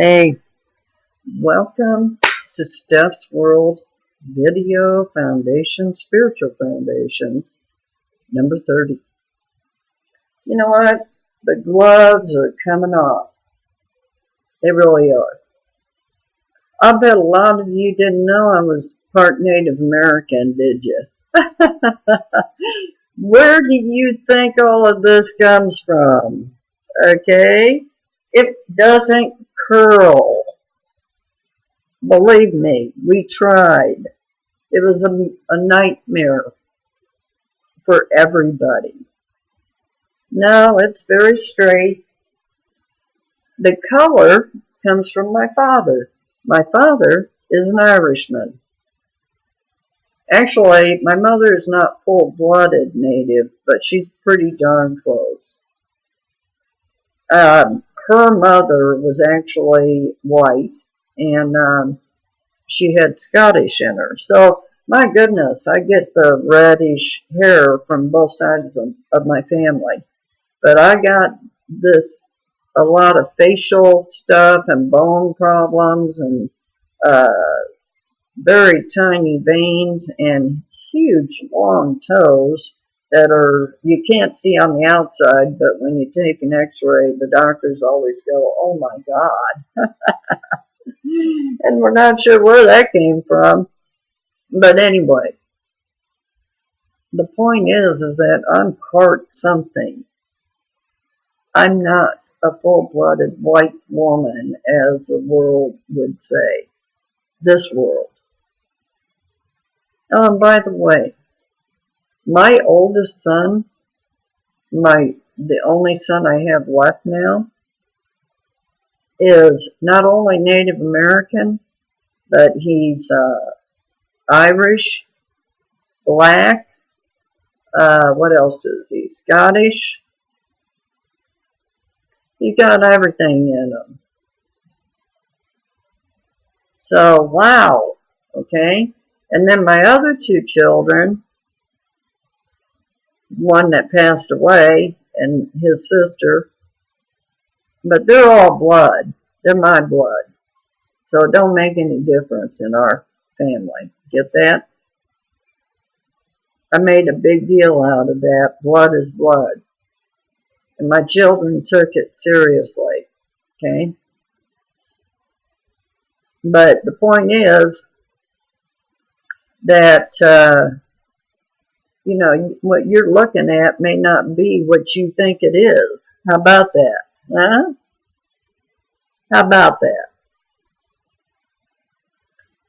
Hey, welcome to Steph's World Video Foundation, Spiritual Foundations, number 30. You know what? The gloves are coming off. They really are. I bet a lot of you didn't know I was part Native American, did you? Where do you think all of this comes from? Okay? It doesn't curl. Believe me, we tried. It was a nightmare for everybody. No, it's very straight. The color comes from my father. My father is an Irishman. Actually, my mother is not full-blooded Native, but she's pretty darn close. Her mother was actually white, and she had Scottish in her. So, my goodness, I get the reddish hair from both sides of my family. But I got a lot of facial stuff and bone problems and very tiny veins and huge long toes that you can't see on the outside, but when you take an x-ray, the doctors always go, "Oh my God." And we're not sure where that came from. But anyway, the point is that I'm part something. I'm not a full-blooded white woman, as the world would say. This world. Oh, and by the way, my oldest son, the only son I have left now, is not only Native American, but he's Irish, black, what else is he? Scottish. He got everything in him. So, wow, okay? And then my other two children, one that passed away and his sister, but they're all blood. They're my blood. So it don't make any difference in our family. Get that? I made a big deal out of that. Blood is blood. And my children took it seriously. Okay? But the point is that, what you're looking at may not be what you think it is. How about that? Huh? How about that?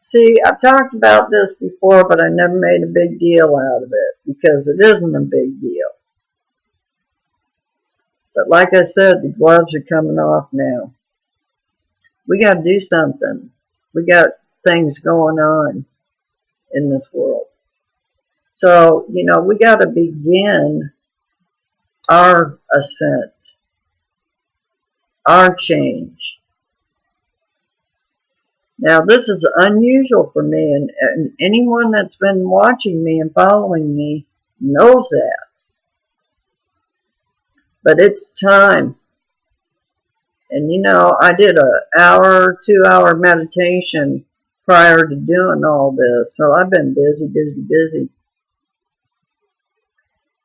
See, I've talked about this before, but I never made a big deal out of it because it isn't a big deal. But like I said, the gloves are coming off now. We got to do something. We got things going on in this world. So, we got to begin our ascent, our change. Now, this is unusual for me, and anyone that's been watching me and following me knows that. But it's time. And I did an 2-hour meditation prior to doing all this, so I've been busy.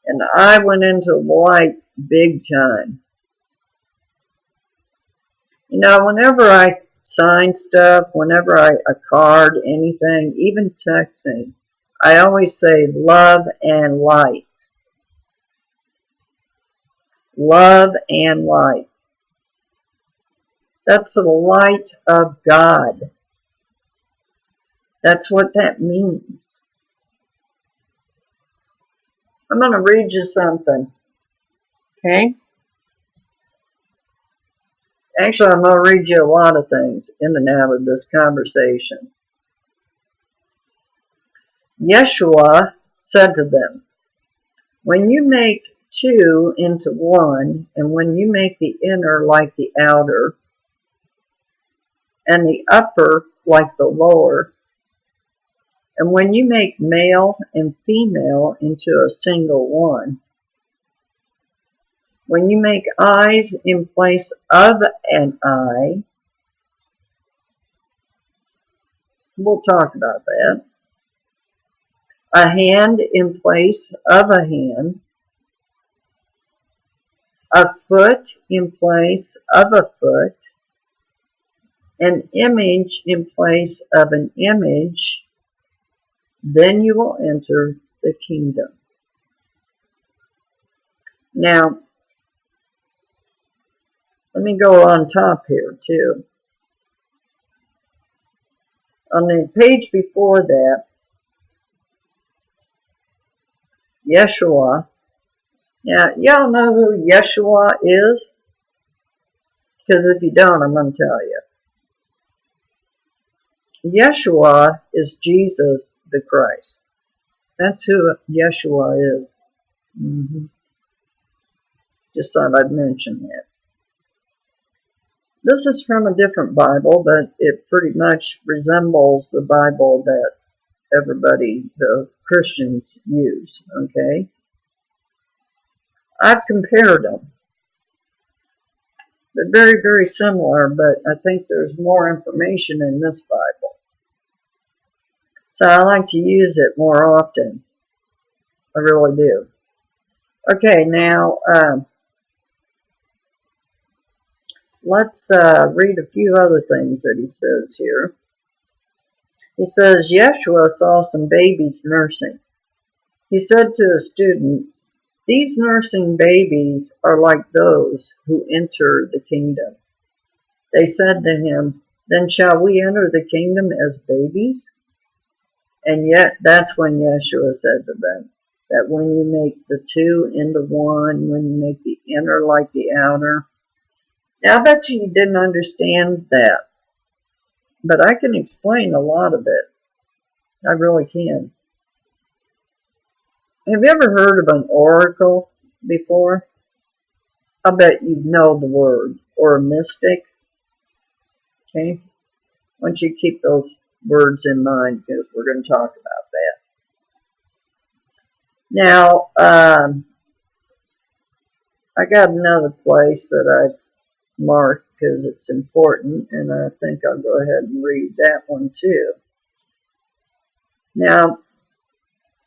And I went into light big time. Whenever I sign stuff, whenever I card anything, even texting, I always say love and light. Love and light. That's the light of God. That's what that means. I'm going to read you something. Okay? Actually, I'm going to read you a lot of things in and out of this conversation. Yeshua said to them, "When you make two into one, and when you make the inner like the outer, and the upper like the lower, and when you make male and female into a single one, when you make eyes in place of an eye, We'll talk about that. A hand in place of a hand. A foot in place of a foot. An image in place of an image. Then you will enter the kingdom. Now, let me go on top here too. On the page before that, Yeshua. Now, y'all know who Yeshua is? Because if you don't, I'm going to tell you. Yeshua is Jesus the Christ. That's who Yeshua is. Just thought I'd mention that. This is from a different Bible, but it pretty much resembles the Bible that everybody, the Christians, use, okay? I've compared them. They're very, very similar, but I think there's more information in this Bible. So I like to use it more often. I really do. Okay, now let's read a few other things that he says here. He says, Yeshua saw some babies nursing. He said to his students, these nursing babies are like those who enter the kingdom. They said to him, then shall we enter the kingdom as babies? And yet that's when Yeshua said to them, that when you make the two into one, when you make the inner like the outer. Now I bet you didn't understand that, but I can explain a lot of it. I really can. Have you ever heard of an oracle before? I bet you know the word, or a mystic. Okay? I want you to keep those words in mind because we're going to talk about that. Now, I got another place that I've marked because it's important, and I think I'll go ahead and read that one too. Now,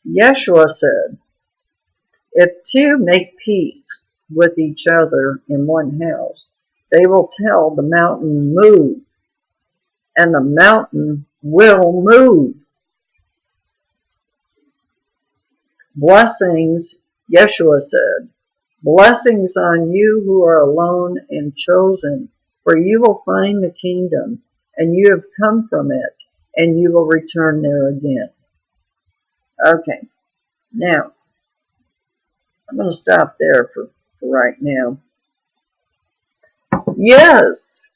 Yeshua said, if two make peace with each other in one house, they will tell the mountain, move, and the mountain will move. Blessings, Yeshua said, blessings on you who are alone and chosen, for you will find the kingdom, and you have come from it, and you will return there again. Okay, now, I'm going to stop there for right now. Yes,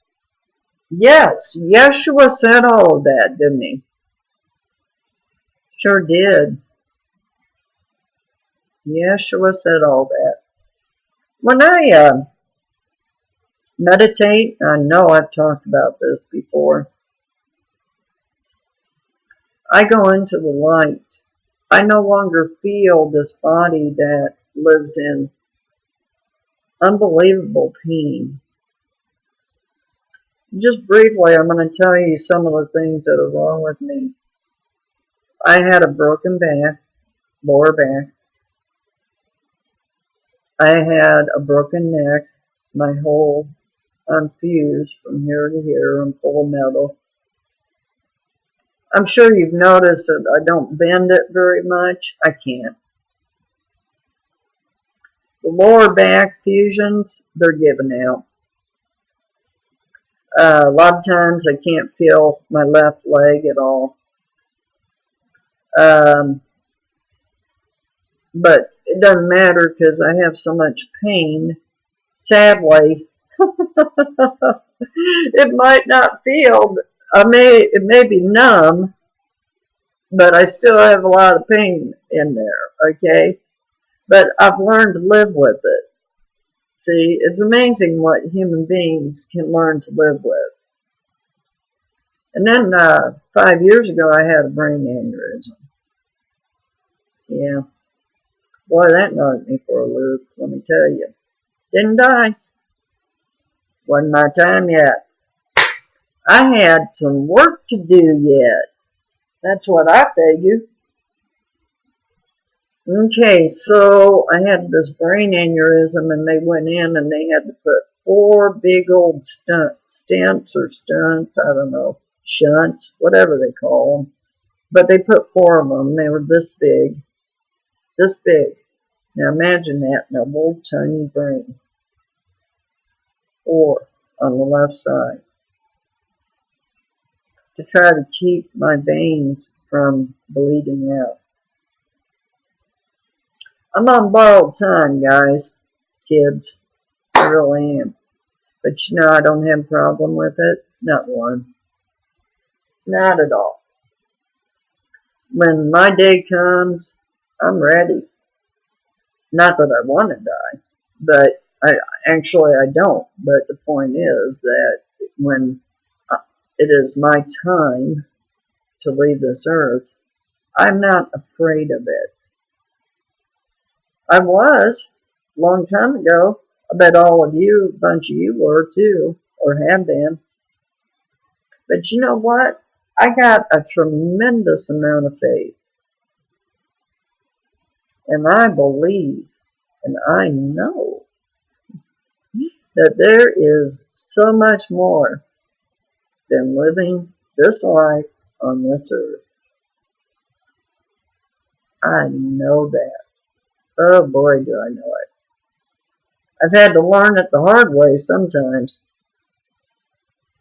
Yeshua said all of that, didn't he? Sure did. Yeshua said all that. When I meditate, I know I've talked about this before, I go into the light. I no longer feel this body that lives in unbelievable pain. Just briefly, I'm going to tell you some of the things that are wrong with me. I had a broken back, lower back. I had a broken neck. My whole, I'm fused from here to here. I'm full of metal. I'm sure you've noticed that I don't bend it very much. I can't. The lower back fusions, they're given out. A lot of times I can't feel my left leg at all. But it doesn't matter because I have so much pain. Sadly, it might not feel, it may be numb, but I still have a lot of pain in there, okay? But I've learned to live with it. See, it's amazing what human beings can learn to live with. And then 5 years ago, I had a brain aneurysm. Yeah. Boy, that knocked me for a loop, let me tell you. Didn't die. Wasn't my time yet. I had some work to do yet. That's what I figured. Okay, so I had this brain aneurysm, and they went in and they had to put 4 big old stents or stunts, I don't know, shunts, whatever they call them. But they put 4 of them. They were this big, this big. Now imagine that in a little tiny brain. 4 on the left side, to try to keep my veins from bleeding out. I'm on borrowed time, guys, kids. I really am. But you know, I don't have a problem with it. Not one. Not at all. When my day comes, I'm ready. Not that I want to die, but I don't. But the point is that when it is my time to leave this earth, I'm not afraid of it. I was a long time ago. I bet all of you, a bunch of you were too, or have been. But you know what? I got a tremendous amount of faith. And I believe, and I know, that there is so much more than living this life on this earth. I know that. Oh boy, do I know it. I've had to learn it the hard way sometimes.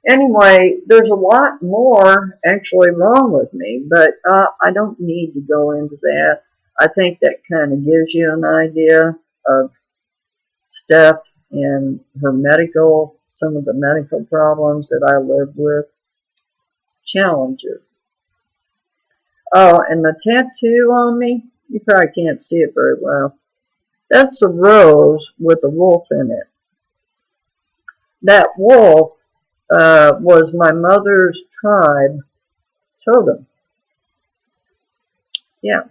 Anyway, there's a lot more actually wrong with me, but I don't need to go into that. I think that kind of gives you an idea of Steph and her some of the medical problems that I live with. Challenges. Oh, and the tattoo on me, you probably can't see it very well. That's a rose with a wolf in it. That wolf was my mother's tribe totem. Yeah.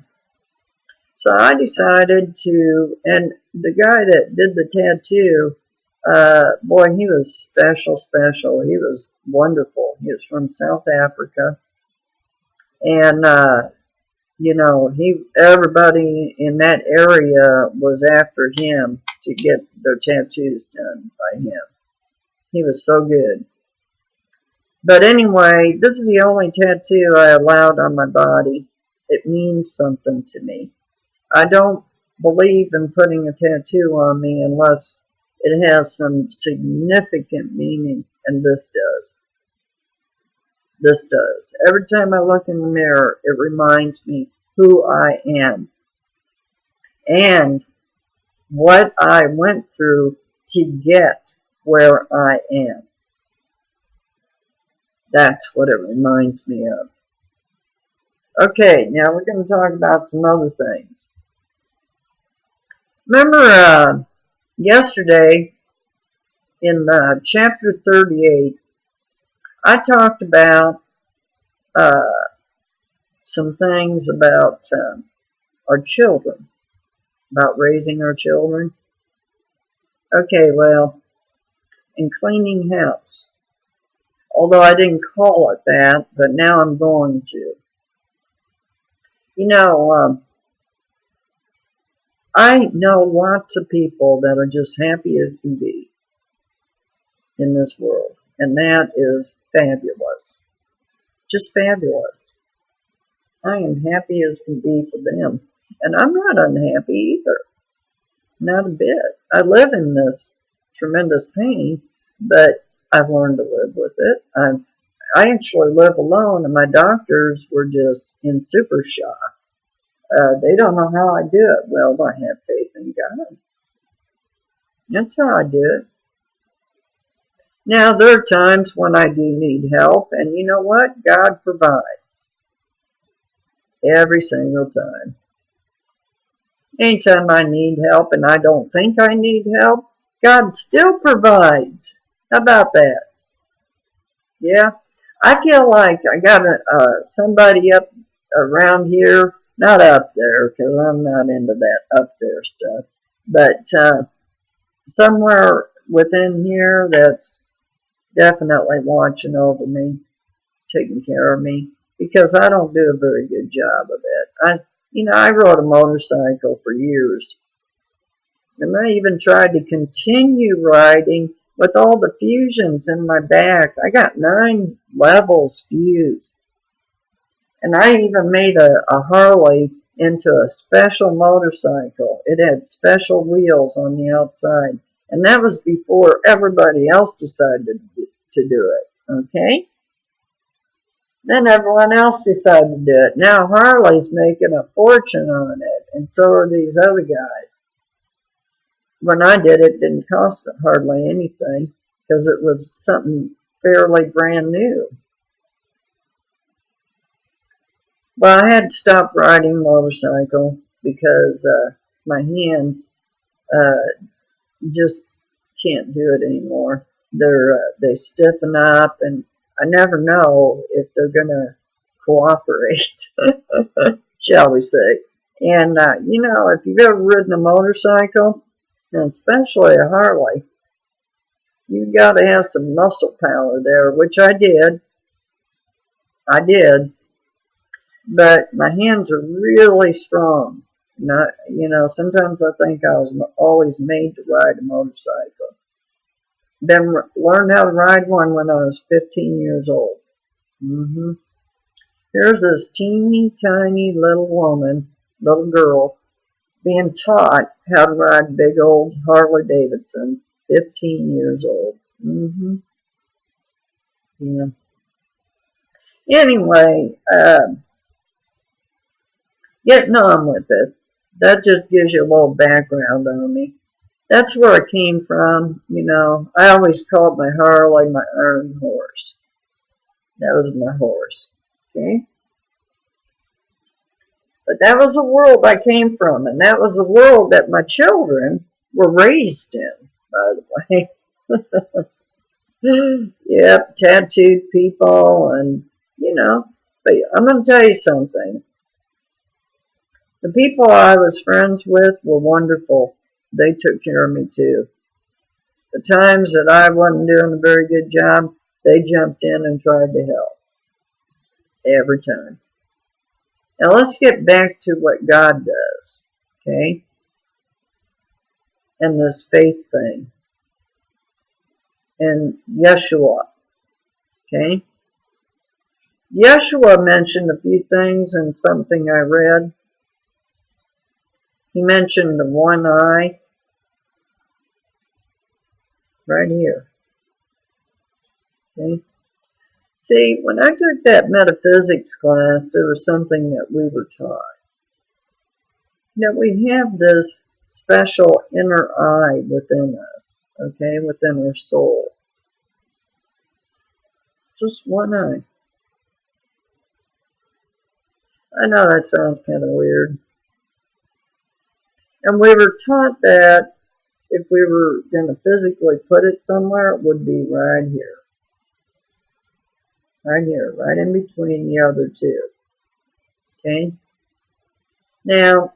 So I decided to, and the guy that did the tattoo, boy, he was special. He was wonderful. He was from South Africa. And, you know, everybody in that area was after him to get their tattoos done by him. He was so good. But anyway, this is the only tattoo I allowed on my body. It means something to me. I don't believe in putting a tattoo on me unless it has some significant meaning, and this does. This does. Every time I look in the mirror, it reminds me who I am and what I went through to get where I am. That's what it reminds me of. Okay, now we're going to talk about some other things. Remember yesterday in chapter 38, I talked about some things about our children, about raising our children. Okay, well, and cleaning house. Although I didn't call it that, but now I'm going to. You know, I know lots of people that are just happy as can be in this world, and that is fabulous. Just fabulous. I am happy as can be for them, and I'm not unhappy either. Not a bit. I live in this tremendous pain, but I've learned to live with it. I actually live alone, and my doctors were just in super shock. They don't know how I do it. Well, I have faith in God. That's how I do it. Now, there are times when I do need help, and you know what? God provides. Every single time. Anytime I need help and I don't think I need help, God still provides. How about that? Yeah? I feel like I got somebody up around here, not up there, because I'm not into that up there stuff, but somewhere within here that's definitely watching over me, taking care of me. because I don't do a very good job of it. I rode a motorcycle for years, and I even tried to continue riding with all the fusions in my back. I got 9 levels fused. And I even made a Harley into a special motorcycle. It had special wheels on the outside. And that was before everybody else decided to do it. Okay? Then everyone else decided to do it. Now Harley's making a fortune on it, and so are these other guys. When I did it, it didn't cost hardly anything because it was something fairly brand new. Well, I had to stop riding motorcycle because my hands just can't do it anymore. They stiffen up, and I never know if they're gonna cooperate, shall we say. And if you've ever ridden a motorcycle, and especially a Harley, you've got to have some muscle power there, which I did. But my hands are really strong. Sometimes I think I was always made to ride a motorcycle. Learned how to ride one when I was 15 years old. Here's this teeny tiny little girl, being taught how to ride big old Harley Davidson, 15 years old. Yeah. Anyway, getting on with it. That just gives you a little background on me. That's where I came from. I always called my Harley my iron horse. That was my horse. Okay? But that was the world I came from, and that was the world that my children were raised in, by the way. Yep, tattooed people, and, but I'm going to tell you something. The people I was friends with were wonderful. They took care of me too. The times that I wasn't doing a very good job, they jumped in and tried to help. Every time. Now let's get back to what God does, okay? And this faith thing. And Yeshua, okay? Yeshua mentioned a few things in something I read. He mentioned the one eye right here. Okay? See, when I took that metaphysics class, there was something that we were taught. That we have this special inner eye within us, okay, within our soul. Just one eye. I know that sounds kind of weird. And we were taught that if we were going to physically put it somewhere, it would be right here. Right here, right in between the other two. Okay? Now,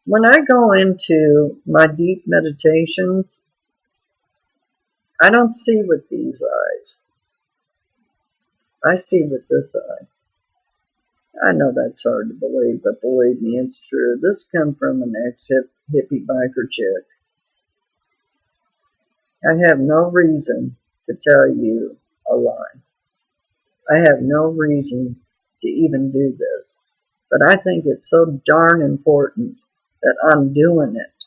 when I go into my deep meditations, I don't see with these eyes. I see with this eye. I know that's hard to believe, but believe me, it's true. This comes from an ex-hippie biker chick. I have no reason to tell you a lie. I have no reason to even do this, but I think it's so darn important that I'm doing it.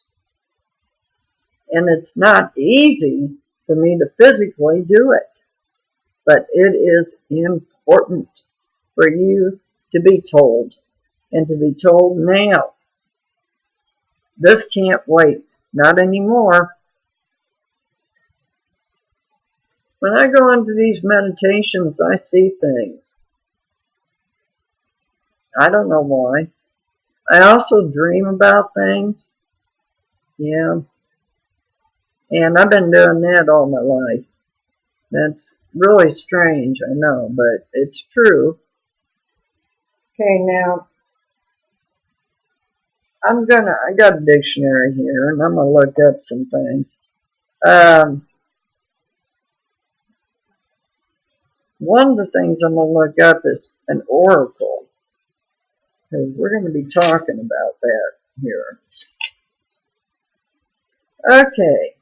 And it's not easy for me to physically do it, but it is important for you to be told, and to be told now. This can't wait, not anymore. When I go into these meditations, I see things. I don't know why. I also dream about things. Yeah. And I've been doing that all my life. That's really strange, I know, but it's true. Okay, now, I got a dictionary here, and I'm going to look up some things. one of the things I'm going to look up is an oracle, because we're going to be talking about that here. Okay.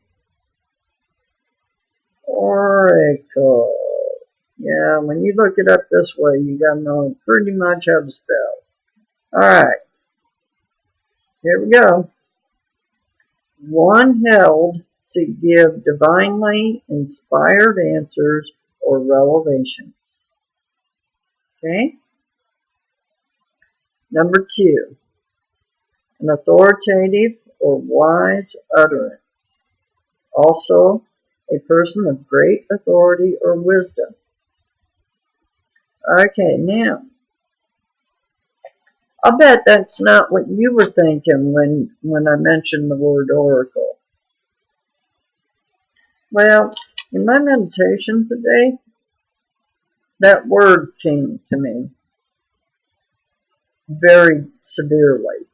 Oracle. Yeah, when you look it up this way, you got to know pretty much how to spell. Alright. Here we go. One held to give divinely inspired answers or revelations. Okay? Number 2. An authoritative or wise utterance. Also, a person of great authority or wisdom. Okay, now, I'll bet that's not what you were thinking when I mentioned the word oracle. Well, in my meditation today, that word came to me very severely.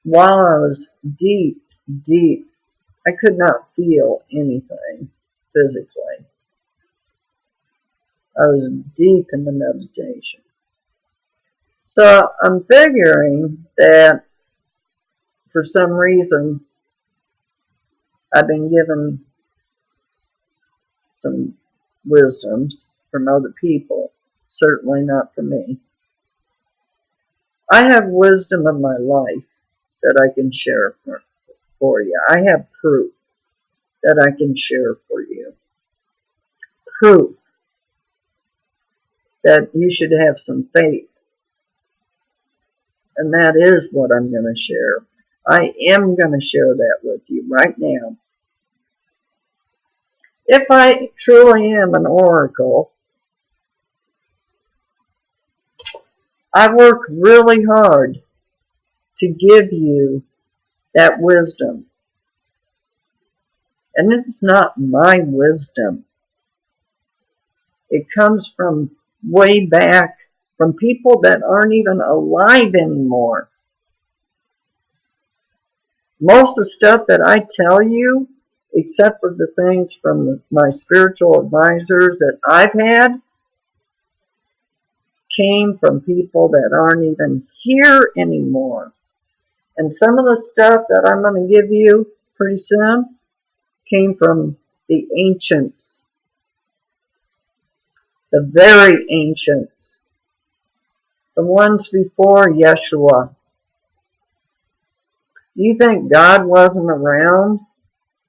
While I was deep, I could not feel anything physically. I was deep in the meditation. So I'm figuring that for some reason I've been given some wisdoms from other people, certainly not from me. I have wisdom of my life that I can share for you. I have proof that I can share for you. Proof that you should have some faith. And that is what I'm going to share. I am going to share that with you right now. If I truly am an oracle, I work really hard to give you that wisdom. And it's not my wisdom. It comes from way back, from people that aren't even alive anymore. Most of the stuff that I tell you, except for the things from my spiritual advisors that I've had, came from people that aren't even here anymore. And some of the stuff that I'm going to give you pretty soon came from the ancients, the very ancients, the ones before Yeshua. You think God wasn't around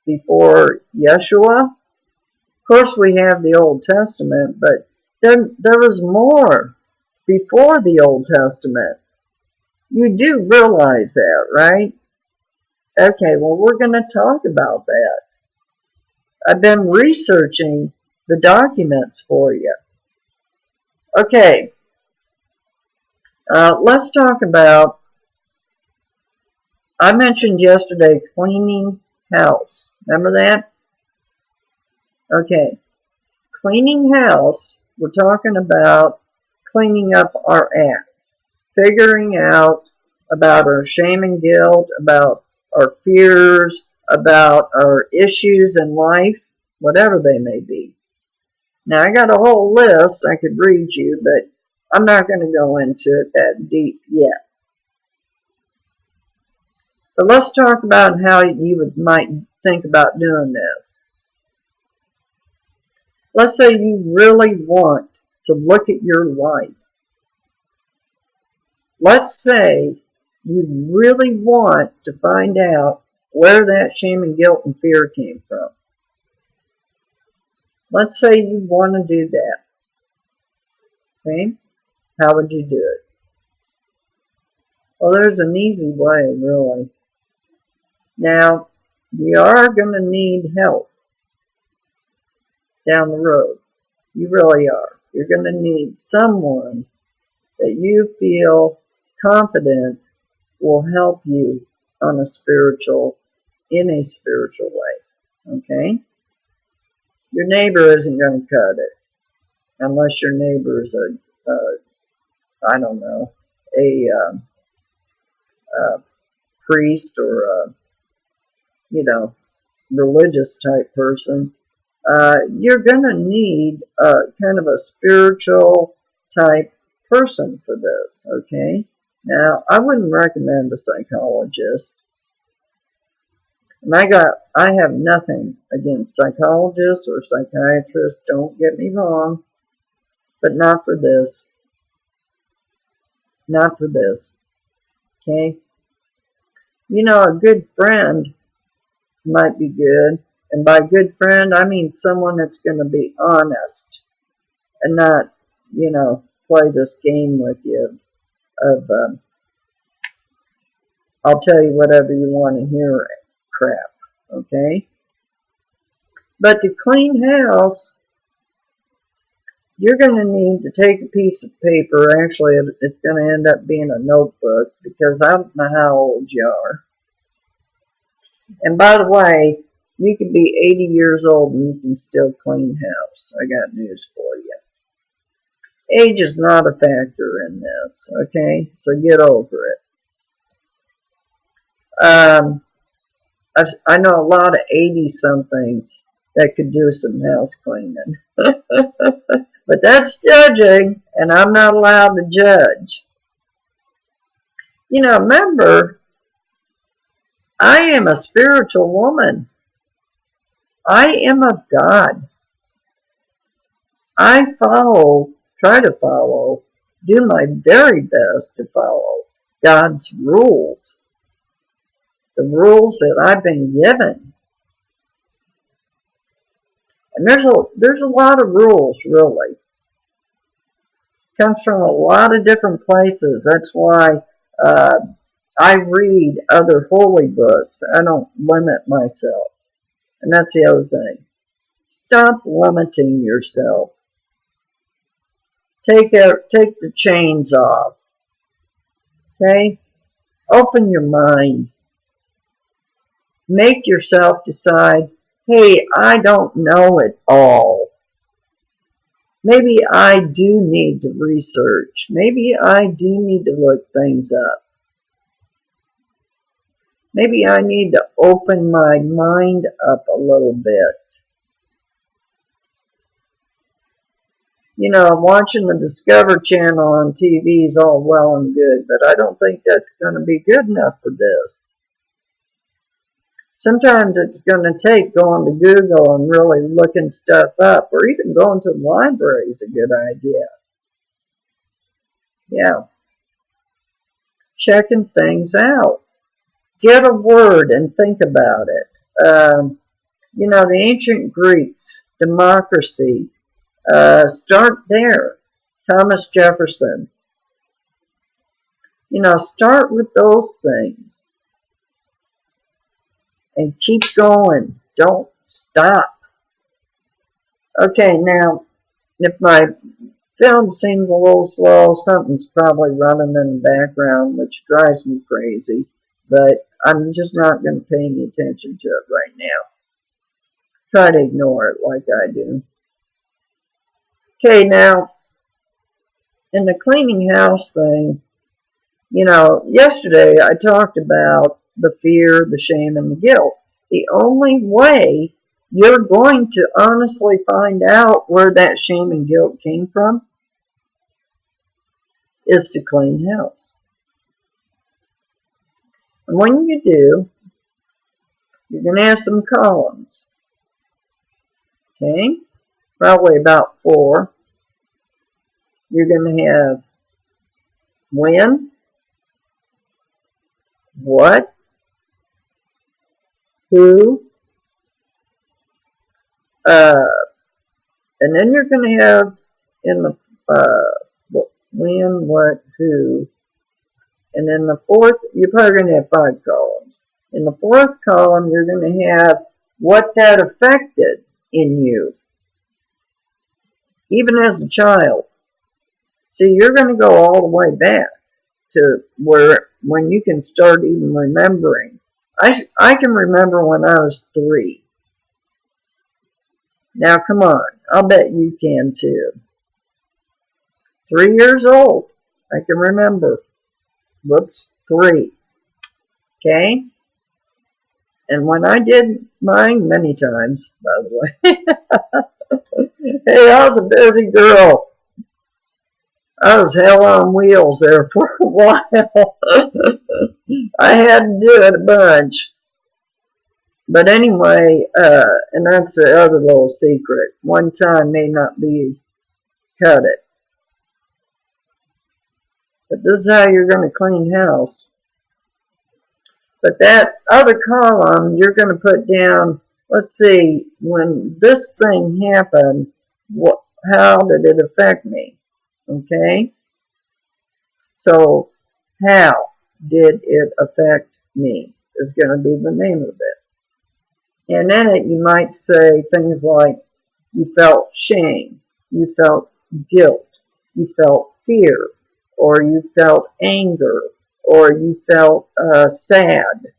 before Yeshua? Of course we have the Old Testament, but there was more before the Old Testament. You do realize that, right? Okay, well, we're going to talk about that. I've been researching the documents for you. Okay, let's talk about, I mentioned yesterday cleaning house. Remember that? Okay, cleaning house, we're talking about cleaning up our act, figuring out about our shame and guilt, about our fears, about our issues in life, whatever they may be. Now, I got a whole list I could read you, but I'm not going to go into it that deep yet. But let's talk about how you might think about doing this. Let's say you really want to look at your life. Let's say you really want to find out where that shame and guilt and fear came from. Let's say you want to do that. Okay? How would you do it? Well, there's an easy way, really. Now, you are going to need help down the road. You really are. You're going to need someone that you feel confident will help you in a spiritual way. Okay? Your neighbor isn't going to cut it unless your neighbor's I don't know, a priest or a, religious type person. you're going to need kind of a spiritual type person for this, okay? Now, I wouldn't recommend a psychologist. And I have nothing against psychologists or psychiatrists, don't get me wrong, but not for this. Not for this, okay? You know, a good friend might be good. And by good friend, I mean someone that's going to be honest and not, you know, play this game with you of I'll tell you whatever you want to hear crap, okay? But to clean house, you're going to need to take a piece of paper. Actually, it's going to end up being a notebook because I don't know how old you are. And by the way, you could be 80 years old and you can still clean house. I got news for you. Age is not a factor in this, okay? So get over it. I know a lot of 80-somethings that could do some house cleaning. But that's judging, and I'm not allowed to judge. You know, remember, I am a spiritual woman. I am of God. I try to follow, do my very best to follow God's rules. The rules that I've been given. And there's a lot of rules, really. Comes from a lot of different places. That's why I read other holy books. I don't limit myself. And that's the other thing. Stop limiting yourself. Take the chains off. Okay? Open your mind. Make yourself decide, hey, I don't know it all. Maybe I do need to research. Maybe I do need to look things up. Maybe I need to open my mind up a little bit. You know, watching the Discovery Channel on TV is all well and good, but I don't think that's going to be good enough for this. Sometimes it's going to take going to Google and really looking stuff up, or even going to the library is a good idea. Yeah. Checking things out. Get a word and think about it. You know, the ancient Greeks, democracy, start there. Thomas Jefferson. You know, start with those things. And keep going. Don't stop. Okay, now, if my film seems a little slow, something's probably running in the background, which drives me crazy. But I'm just not going to pay any attention to it right now. Try to ignore it like I do. Okay, now, in the cleaning house thing, you know, yesterday I talked about the fear, the shame, and the guilt. The only way you're going to honestly find out where that shame and guilt came from is to clean house. And when you do, you're going to have some columns. Okay? Probably about 4. You're going to have when, what, who, and then you're going to have in the when, what, who, and in the 4th, you're probably going to have 5 columns. In the 4th column, you're going to have what that affected in you, even as a child. See, you're going to go all the way back to when you can start even remembering. I can remember when I was 3. Now, come on. I'll bet you can too. 3 years old. I can remember. Whoops, 3. Okay? And when I did mine, many times, by the way, hey, I was a busy girl. I was hell on wheels there for a while. I had to do it a bunch. But anyway, and that's the other little secret. One time may not be cut it. But this is how you're going to clean house. But that other column, you're going to put down, let's see, when this thing happened, how did it affect me? Okay? So, how did it affect me is going to be the name of it. And in it, you might say things like, you felt shame, you felt guilt, you felt fear, or you felt anger, or you felt sad.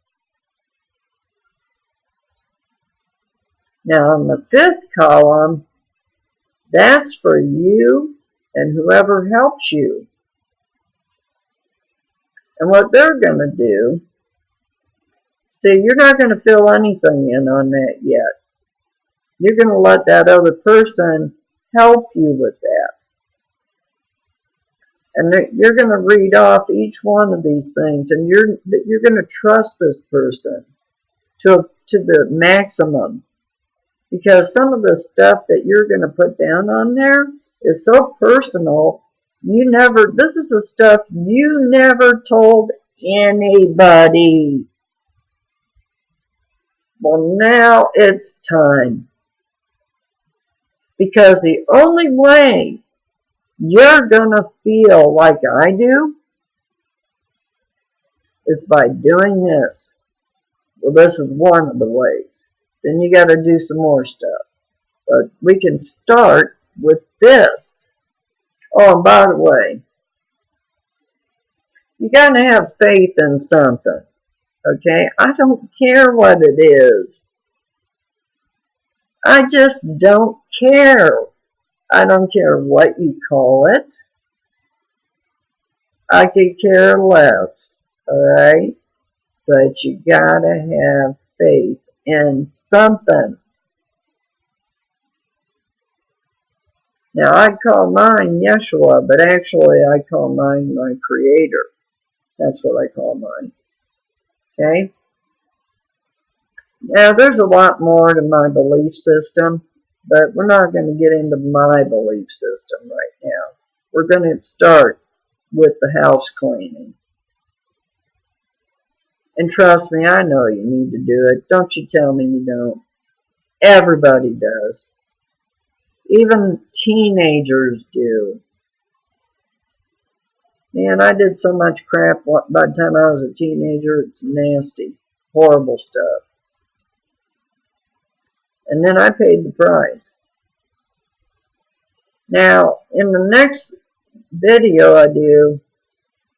Now, on the fifth column, that's for you and whoever helps you. And what they're going to do, see, you're not going to fill anything in on that yet. You're going to let that other person help you with that. And you're going to read off each one of these things, and you're going to trust this person to the maximum. Because some of the stuff that you're going to put down on there is so personal, this is the stuff you never told anybody. Well, now it's time. Because the only way you're going to feel like I do is by doing this. Well, this is one of the ways. Then you got to do some more stuff. But we can start with this. Oh, and by the way, you got to have faith in something. Okay? I don't care what it is. I just don't care. I don't care what you call it. I could care less. Alright? But you gotta have faith in something. Now, I call mine Yeshua, but actually I call mine my Creator. That's what I call mine. Okay? Now, there's a lot more to my belief system, but we're not going to get into my belief system right now. We're going to start with the house cleaning. And trust me, I know you need to do it. Don't you tell me you don't. Everybody does. Even teenagers do. Man, I did so much crap by the time I was a teenager. It's nasty. Horrible stuff. And then I paid the price. Now, in the next video I do,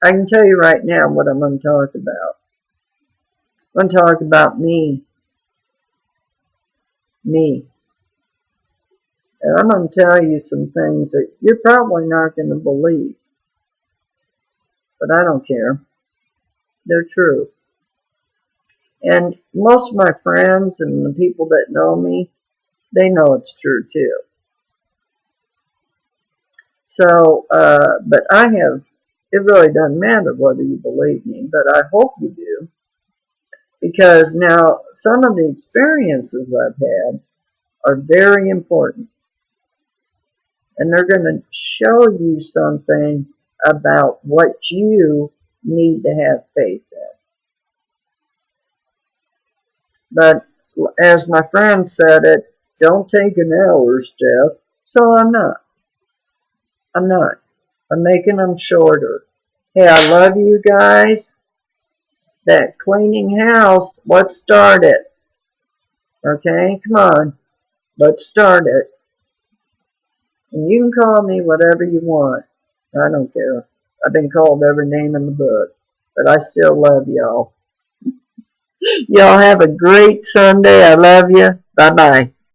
I can tell you right now what I'm going to talk about. I'm going to talk about me. Me. And I'm going to tell you some things that you're probably not going to believe. But I don't care. They're true. And most of my friends and the people that know me, they know it's true too. So, but it really doesn't matter whether you believe me, but I hope you do. Because now, some of the experiences I've had are very important. And they're going to show you something about what you need to have faith in. But as my friend said it, don't take an hour, Steph. So I'm not. I'm not. I'm making them shorter. Hey, I love you guys. That cleaning house, let's start it. Okay, come on. Let's start it. And you can call me whatever you want. I don't care. I've been called every name in the book. But I still love y'all. Y'all have a great Sunday. I love you. Bye-bye.